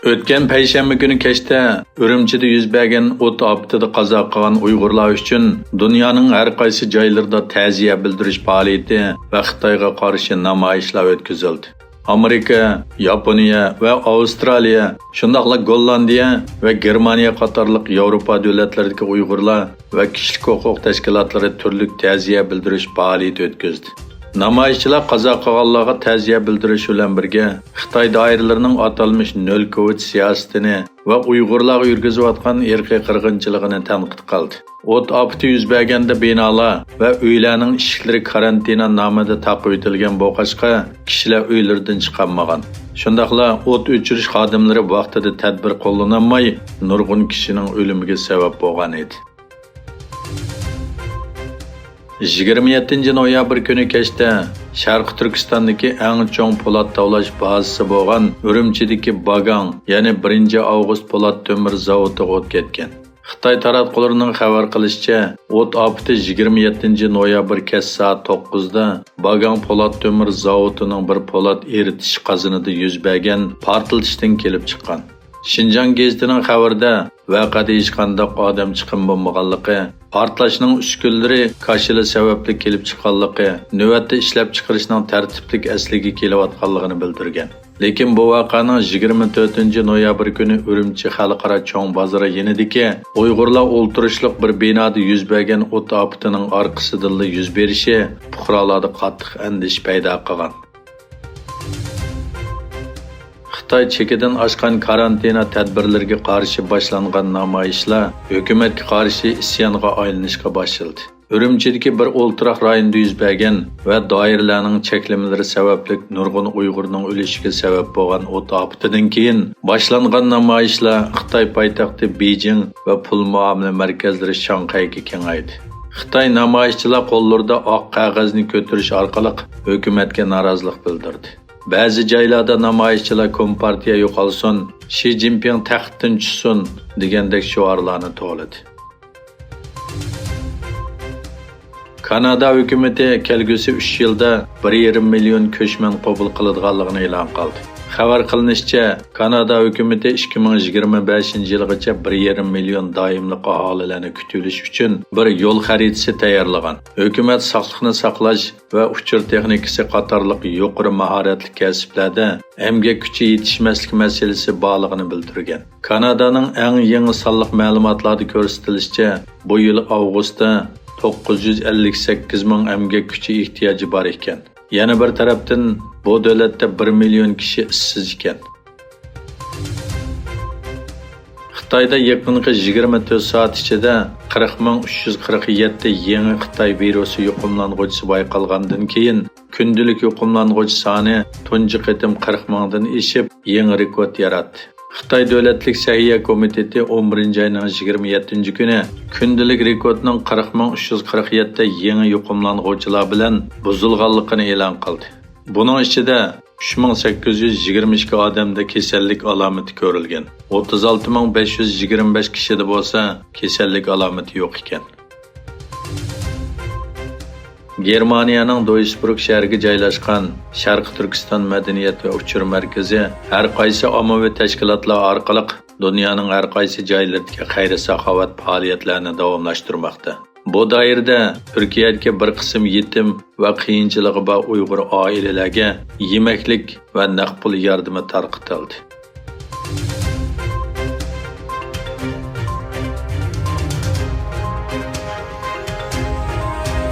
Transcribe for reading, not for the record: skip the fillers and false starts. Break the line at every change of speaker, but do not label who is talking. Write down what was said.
O'tgan payshanba kuni kechda Urumchida yuz bergan o't ofatida qazo qilgan Uyg'urlar uchun dunyoning har qaysi joylarida ta'ziya bildirish faoliyati va Xitoyga qarshi namoyishlar o'tkazildi. Amerika, Yaponiya va Avstraliya, shundaqla Gollandiya va Germaniya qatorliq Yevropa davlatlaridagi Uyg'urlar va kishilik huquq tashkilotlari turli ta'ziya bildirish faoliyati o'tkazdi. Namoyishchilar qazo qilganlarga ta'ziya bildirish bilan birga Xitoy doiralarining atalmish nol Covid siyosatini va Uyg'urlarga yurgizayotgan irqiy qirg'inchiligini tanqid qildi. O't ofati yuz berganda binolar va uylarning eshiklari karantina nomida taqib etilgan bo'lg'achqa kishilar uylaridan chiqolmagan. Shundaqla o't o'chirish xodimlari vaqtida tadbir qo'llanolmay nurg'un kishining o'limiga sabab bo'lgan edi. 27 noyabr kuni kechda Sharq Turkistondagi eng chong po'lat tavlash bazasi bo'lgan Urumchidagi Bagang, ya'ni 1-avgust po'lat temir zavodiga o't ketgan. Xitoy taratqullarining xabar qilishicha, o't ofati 27 noyabr kech soat 9 da Bagang po'lat temir zavodining bir po'lat eritish qozonida yuz bergan portlatishdan kelib chiqqan. Xinjiang gazetining xabarida vaqada hech qanday odam chiqim bo'lmaganligi, portlashning uskunlari kashila sababli kelib chiqqanligi, navbatda ishlab chiqarishning tartiblik asliga kelayotganligini bildirgan. Lekin bu voqeaning 24 noyabr kuni Urumchi xalqaro cho'ng bozori yanidagi Uyg'urlar o'ltirishliq bir binoda yuz bergan o't ofatining orqasidan yuz berishi fuqarolarda qattiq andish paydo qilgan. Xitoy chekidan oshgan karantina tadbirlariga qarshi boshlangan namoyishlar hukumatga qarshi isyonga aylanishga boshladi. Urumchidagi bir o'ltiraq rayonida yuz bergan va doiralarning cheklamalari sababli nurg'un Uyg'urning o'lishiga sabab bo'lgan o't ofatidan keyin boshlangan namoyishlar Xitoy poytaxti Beijing va pul muomala markazlari Shanxayga kengaydi. Xitoy namoyishchilar qo'llarida oq qog'ozni ko'tarish orqali hukumatga norozilik bildirdi. Ba'zi joylarda namoyishchilar Kompartiya yo'qolsin, Xi Jinping taxtdan tushsin degandek shiorlarni to'ladi. Kanada hukumati kelgusi 3 yilda 1,5 million ko'chman qabul qiladiganligini e'lon qildi. Xabar qilinishicha, Kanada hukumati 2025 yilgacha 1,5 million doimli aholilarni kutilish uchun bir yo'l xaritasi tayyorlagan. Hukumat sog'liqni saqlash va uchur texnikasi qatorliq yuqori mahoratli kasblarda emgak kuchi yetishmaslik masalasi borligini bildirgan. Kanadaning eng yangi sonliq ma'lumotlarda ko'rsatilishicha, bu yil avgustda 958 ming emgak kuchi ehtiyoji bor ekan. Yana bir tarafdan bu davlatda 1 million kishi ishsiz ekan. Xitoyda yaqinqi 24 soat ichida 40,347 yangi Xitoy virusi yuqumlanguvchisi bayqalgandan keyin kundalik yuqumlanguvchi soni tunji qitim 40 mingdan oshib yangi rekord yaratdi. Xitoy Davlatlik Səhiyyə Komiteti 11 ayının 27 günü kundalik rekordning 40,347 yangi yuqumlanguvchilar bilan buzilganligini e'lon qildi. Buning ichida 3822 odamda kasallik alomati ko'rilgan. 36525 kishida bo'lsa kasallik alomati yo'q ekan. Germaniyaning Duisburg shahriga joylashgan Sharq Turkiston madaniyat va uchur markazi har qaysi ommaviy tashkilotlar orqali dunyoning har qaysi joylaridagi xayr-saxovat faoliyatlarini davomlashtirmoqda. Bu doirada Turkiyadagi bir qism yetim va qiyinchiligi bor Uyg'ur oilalarga yemaklik va naqd pul yordami tarqatildi.